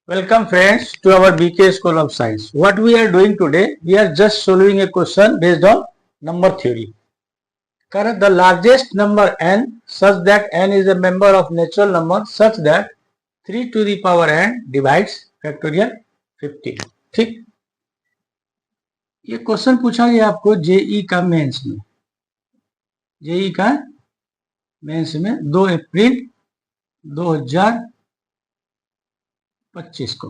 Welcome friends to our BK School of Science. What we are doing today, we are just solving a question based on number theory. Correct, the largest number n such that n is a member of natural number such that 3 to the power n divides factorial 50. ठीक, ये question पूछा गया आपको JEE का mains में, JEE का mains में 2 अप्रैल 2025 को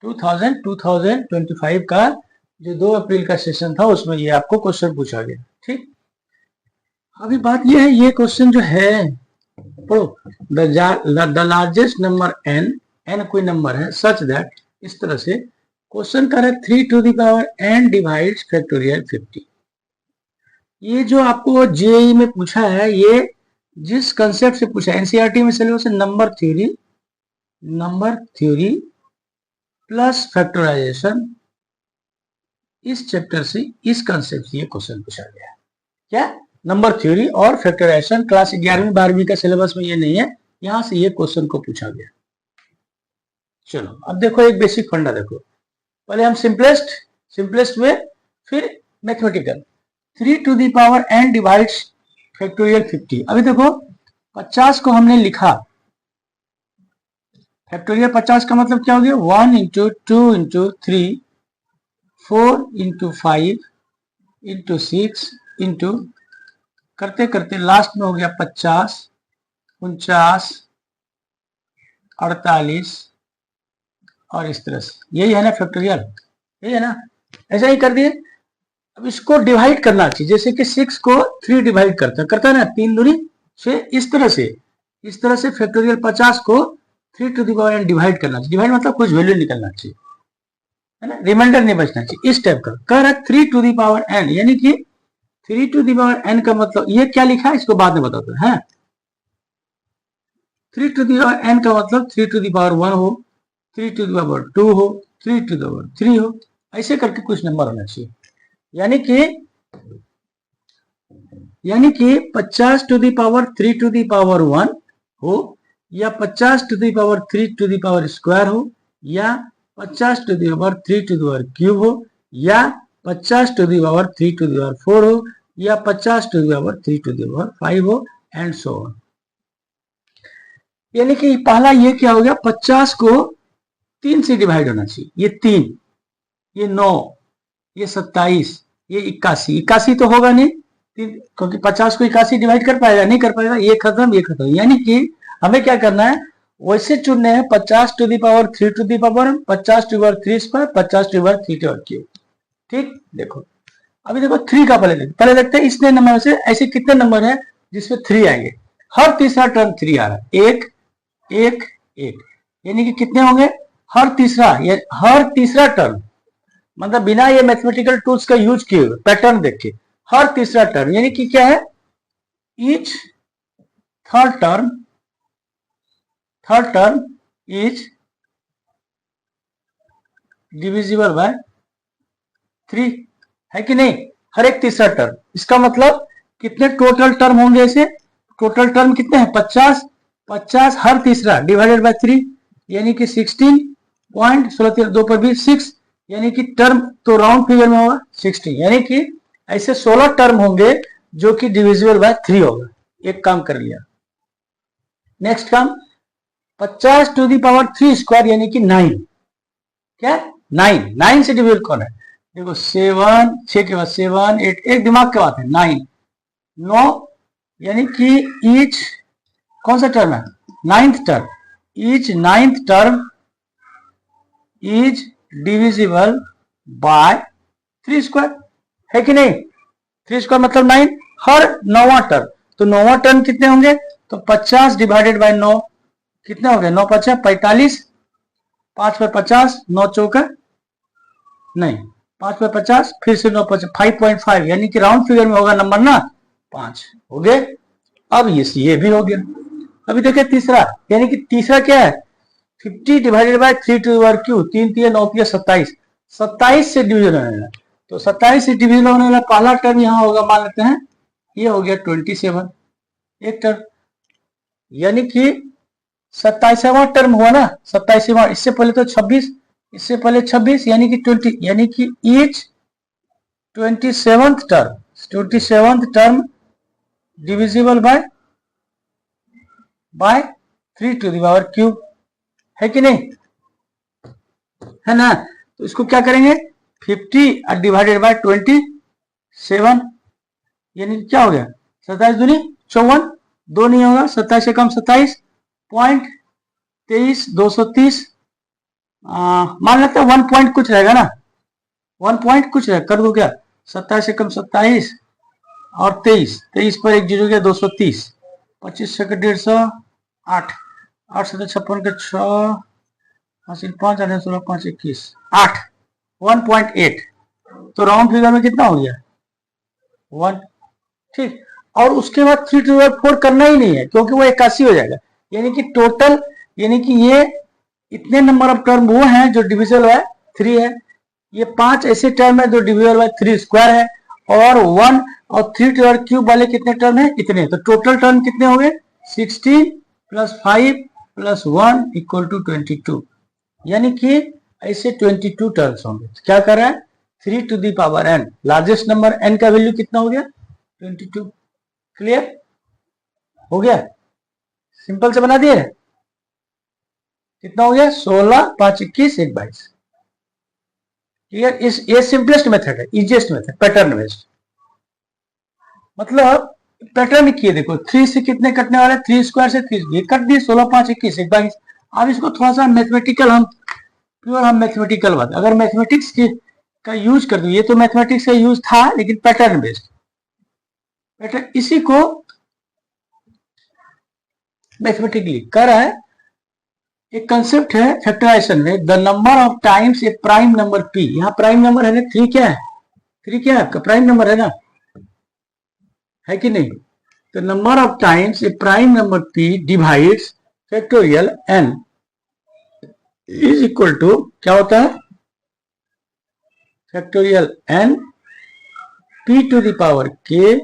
2025 का जो 2 अप्रैल का सेशन था उसमें ये आपको क्वेश्चन पूछा गया। ठीक, अभी बात ये है, ये क्वेश्चन जो है पढ़ो, द लार्जेस्ट नंबर n कोई नंबर है सच दैट, इस तरह से क्वेश्चन कर रहा है 3 to the power n divides factorial 50। ये जो आपको जेई में पूछा है, ये जिस कंसेप्ट से पूछा है एनसीईआरटी में सिलेबस है नंबर थ्योरी प्लस फैक्टराइजेशन, इस चैप्टर से इस कंसेप्ट से ये क्वेश्चन पूछा गया है। क्या? नंबर थ्योरी और फैक्टराइजेशन। क्लास 11वीं 12वीं का सिलेबस में ये नहीं है, यहां से ये क्वेश्चन को पूछा गया। चलो अब देखो एक बेसिक फंडा देखो, पहले हम सिंपलेस्ट में, फिर mathematical. 3 to the power n divides factorial 50। अभी देखो 50 को हमने लिखा, फैक्टोरियल 50 का मतलब क्या हो गया, 1 into 2 into 3 4 into 5 into 6 into करते करते लास्ट में हो गया 50 49 48 और इस तरह से। यही है ना फैक्टोरियल, यही है ना, ऐसा ही कर दिए। अब इसको डिवाइड करना चाहिए, जैसे कि 6 को 3 डिवाइड करता है ना, 3 दूनी 6, इस तरह से फैक्टोरियल 50 को 3 to the power n divide करना चाहिए। डिवाइड मतलब कुछ वैल्यू निकलना चाहिए, है ना, रिमाइंडर नहीं बचना चाहिए, इस टाइप का। कह रहा 3 टू द पावर n, यानी कि 3 टू द पावर n का मतलब ये क्या लिखा है इसको बाद में बताता है। 3 टू द पावर n का मतलब 3 टू द पावर 1 हो, 3 टू द पावर 2 हो, 3 टू द पावर 3 हो, ऐसे करके कुछ नंबर होना चाहिए। यानी कि 50 to the power 3 to the power 1 हो, या 50 to the power 3 to the power square हो, या 50 to the power 3 to the power cube हो, या 50 to the power 3 to the power 4 हो, या 50 to the power 3 to the power 5 हो, and so on. यानी कि पहला ये क्या हो गया, 50 को 3 से डिवाइड होना चाहिए। ये 3, ये 9, ये 27, ये 81 तो होगा नहीं, क्योंकि 50 को 81 डिवाइड कर पाएगा, नहीं कर पाएगा, ये खत्म। यानी कि हमें क्या करना है, वैसे चुनने हैं 50 to the power 3 to the power 50 to power 3 square, 50 to power 3 to power cube. ठीक, देखो अभी देखो 3 का पहले देखते हैं इसने नंबर से ऐसे कितने नंबर है जिसमें 3 आएंगे। हर तीसरा टर्म 3 आ रहा है, 1 1 1, यानी कि कितने होंगे, हर तीसरा टर्म, मतलब बिना ये मैथमेटिकल टूल्स का यूज किए हुए पैटर्न देख के, हर तीसरा टर्म, यानी कि क्या है, each third term is divisible by 3, है कि नहीं, हर एक तीसरा टर्म। इसका मतलब कितने टोटल टर्म होंगे, ऐसे टोटल टर्म कितने हैं, 50 हर तीसरा डिवाइडेड बाय 3, यानी कि 16 2 पर भी 6, यानी कि टर्म तो राउंड फिगर में होगा 16, यानी कि ऐसे 16 टर्म होंगे जो कि डिविजिबल बाय 3 होगा। एक काम कर लिया। नेक्स्ट काम 50 टू द पावर 3 स्क्वायर, यानी कि 9, क्या 9 से डिविजिबल कौन है, देखो 7, 6 के बाद 7 8, एक दिमाग की बात है, 9, यानी कि ईच कौन सा टर्म है, 9th term, each 9th term is divisible by 3 square, है कि नहीं। 3 स्क्वायर मतलब 9, हर 9वां टर्म, तो 9वां टर्म कितने होंगे, तो 50 डिवाइडेड बाय 9 कितने हो गए, 9 5 45, 5 पर 50, 9 चौका नहीं, 5 पर 50, फिर से 9 5 5.5, यानी कि राउंड फिगर में होगा नंबर ना 5 हो गए। अब ये भी हो गया। अभी देखिए तीसरा, यानी कि तीसरा क्या है, 50 divided by 3 to the power cube, 3 3 9 27 से डिवीजन होने वाला, तो 27 से डिवीजन होने वाला पहला टर्म यहाँ होगा, मान लेते हैं ये हो गया 27, एक टर्म, यानी कि 27वां टर्म हुआ ना, 27वां, इससे पहले तो 26, इससे पहले 26 यानी कि 20, यानी कि each 27th term, 27th term divisible by 3 to the power cube, है कि नहीं, है ना। तो इसको क्या करेंगे, 50 डिवाइडेड बाय 27, यानी क्या हो गया, 27 दूनी 54, 2 नहीं होगा, 27 से कम 27, पॉइंट 23, 230, मान लेते हैं 1 पॉइंट कुछ रहेगा ना, 1 पॉइंट कुछ रहेगा, कर दो क्या, 27 से कम 27 और 23, 23 पर एक जीरो गया, 230, 25 से 150, 8, 8 से 56 के 6, 5 8 16 5 21, 8, 1.8, तो राउंड फिगर में कितना हो गया 1, ठीक। और उसके बाद 3 टू द पावर 4 करना ही नहीं है, क्योंकि वो 81 हो जाएगा, यानी कि टोटल, यानी कि ये इतने नंबर ऑफ टर्म वो हैं जो डिविजिबल बाय 3 है, ये 5 ऐसे टर्म है जो डिविजिबल बाय 3 स्क्वायर है, और 1 और 3 टू द पावर क्यूब वाले कितने टर्म है, इतने, तो टोटल टर्म कितने हो गए 16 प्लस 5 प्लस 1 इक्वल टू 22, यानी कि ऐसे 22 टर्म्स होंगे। तो क्या कर रहा है 3 to the power n, largest number n का वैल्यू कितना हो गया 22, क्लियर हो गया, सिंपल से बना दिए, कितना हो गया 16 5 21 1 22, क्लियर। इस ये सिंपलेस्ट मेथड है, इजीएस्ट मेथड, पैटर्न बेस्ड, मतलब पैटर्न किए, देखो 3 से कितने कटने वाले, 3 स्क्वायर से 3, ये कट दिए 16 5 21 1 22। अब इसको थोड़ा सा मैथमेटिकल, हम प्योर हम मैथमेटिकल बात, अगर मैथमेटिक्स का यूज कर दो, ये तो मैथमेटिक्स का यूज था लेकिन पैटर्न बेस्ड, पैटर्न इसी को मैथमेटिकली कर रहा है। एक कंसेप्ट है फैक्टराइजेशन में, the number of times a prime number P, यहाँ प्राइम नंबर है ना 3, क्या है 3, क्या है आपका प्राइम नंबर है ना, है कि नहीं, तो number of times a prime number p divides factorial n is equal to, क्या होता है factorial n p to the power k,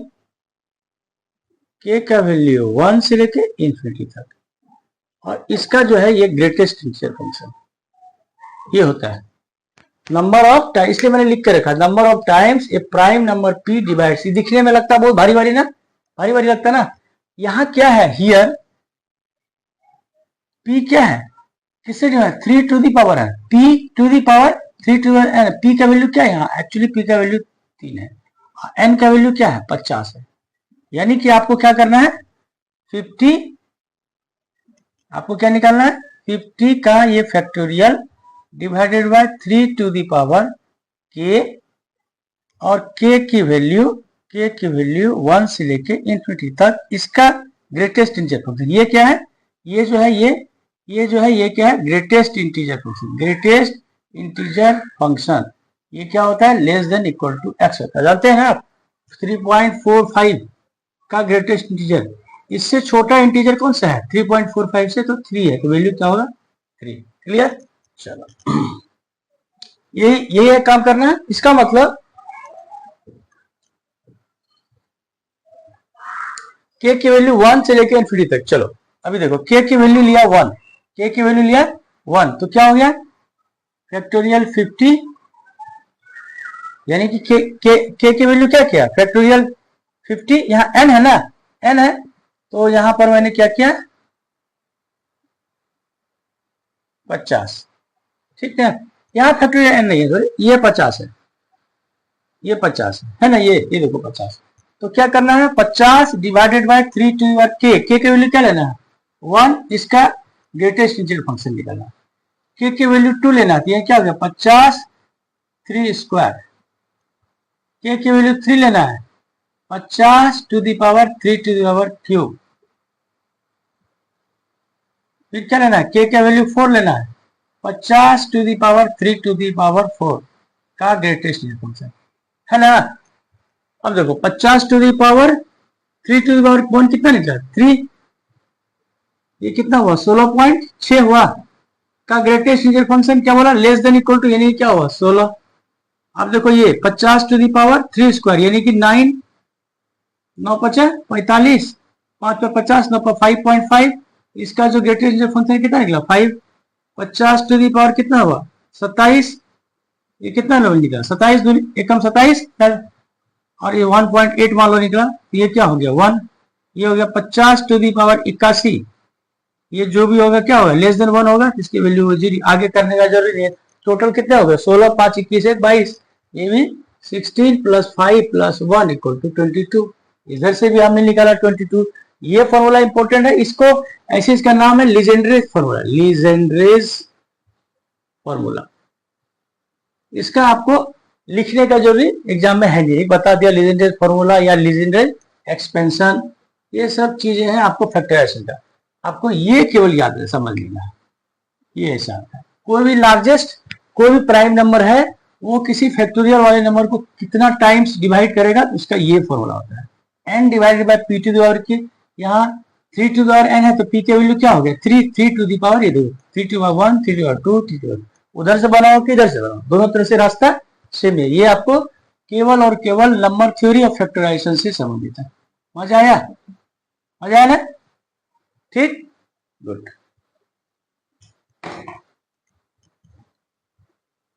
k का वैल्यू 1 से लेके इंफिनिटी तक, और इसका जो है ये ग्रेटेस्ट इंटीजर फंक्शन ये होता है नंबर ऑफ टाइम, इसलिए मैंने लिख के रखा number of times a prime number p divides, दिखने में लगता है बहुत भारी भारी ना, भारी भारी लगता है ना, यहां क्या है हियर p क्या है, किससे जो है 3 टू दी पावर है, p to the power 3 to p का वैल्यू क्या है यहाँ, एक्चुअली p का वैल्यू 3 है, n का वैल्यू क्या है 50 है, यानी कि आपको क्या करना है 50, आपको क्या निकालना है 50 का ये factorial divided by 3 to the power k, और k की वैल्यू 1 से लेके इंफिनिटी तक, इसका ग्रेटेस्ट इंटीजर फंक्शन ये क्या है, ये जो है ये क्या है greatest integer function, greatest integer function ये क्या होता है less than equal to x होता है, जानते हैं आप 3.45 का ग्रेटेस्ट इंटीजर, इससे छोटा इंटीजर कौन सा है 3.45 से, तो 3 है, तो वैल्यू क्या होगा 3, क्लियर। चलो ये काम करना है, इसका मतलब k की वैल्यू 1 से लेकर इन्फिनिटी तक, चलो अभी देखो k की वैल्यू लिया 1, k की वैल्यू लिया 1, तो क्या हो गया फैक्टोरियल 50, यानी कि k की वैल्यू क्या किया फैक्टोरियल 50, यहाँ n है ना, n है, तो यहां पर मैंने क्या किया 50, ठीक है, यहाँ फैक्टोरियल n नहीं है, सॉरी ये 50 है, ये 50 है ना, ये देखो 50, तो क्या करना है 50 divided by 3 to power k, k की वैल्यू क्या लेना है 1, इसका ग्रेटेस्ट इंटीजर फंक्शन निकालना है, k की वैल्यू 2 लेना है, क्या हो गया 50 3 स्क्वायर, k की वैल्यू 3 लेना है 50 to the power 3 to the power cube, फिर क्या लेना है k का वैल्यू 4 लेना है 50 to the power 3 to the power 4 का ग्रेटेस्ट इंटीजर फंक्शन, है ना। अब देखो 50 to the power 3 to the power 1 कितना निकला 3, ये कितना हुआ 16.6 हुआ, का ग्रेटेस्ट इंटीजर फंक्शन क्या बोला लेस देन इक्वल टू, यानी क्या हुआ 16। अब देखो ये 50 टू दी पावर 3 स्क्वायर, यानी कि 9 9 5 45, 5 पे 50 9 पे 5.5, इसका जो ग्रेटेस्ट फंक्शन कितना निकला 5, 50 टू दी पावर कितना हुआ 27, ये कितना लेवल निकला 27 दूनी एकम 27, और ये 1.8 मान लो निकला, ये क्या हो गया 1, ये हो गया 50 टू दी पावर 81, ये जो भी होगा क्या होगा लेस देन 1 होगा, इसकी वैल्यू 0, आगे करने का जरूरी नहीं है। टोटल कितना हो गया 16, 5, 21, 22, ये भी 16 प्लस 5 प्लस 1 इक्वल टू 22, इधर से भी हमने निकाला 22। ये फॉर्मूला इंपॉर्टेंट है, इसको ऐसे इसका नाम है लीजेंड्रेज फॉर्मूला, लीजेंड्रेज फॉर्मूला। इसका आपको लिखने का जरूरी एग्जाम में है नहीं, बता दिया लीजेंड्रेज फॉर्मूला या लीजेंड्रेज एक्सपेंशन, ये सब चीजें हैं आपको फैक्टराइजेशन का, आपको ये केवल याद है समझ लेना है। ये ऐसा है, कोई भी लार्जेस्ट कोई भी प्राइम नंबर है वो किसी फैक्टोरियल वाले नंबर को कितना टाइम्स डिवाइड करेगा, तो उसका ये फॉर्मूला होता है n divided by p to the power की, यहाँ 3 टू द पावर n है तो p की वैल्यू क्या हो गया 3 टू द पावर, ये देखो 3 to power 1, 3 to power 2, 3 to power, उधर से बनाओ कि इधर से बनाओ, दोनों तरफ से रास्ता सेम है। ये आपको केवल और केवल नंबर थ्योरी ऑफ फैक्टराइजेशन से संबंधित है। मजा आया, मजा आया ना, ठीक, गुड।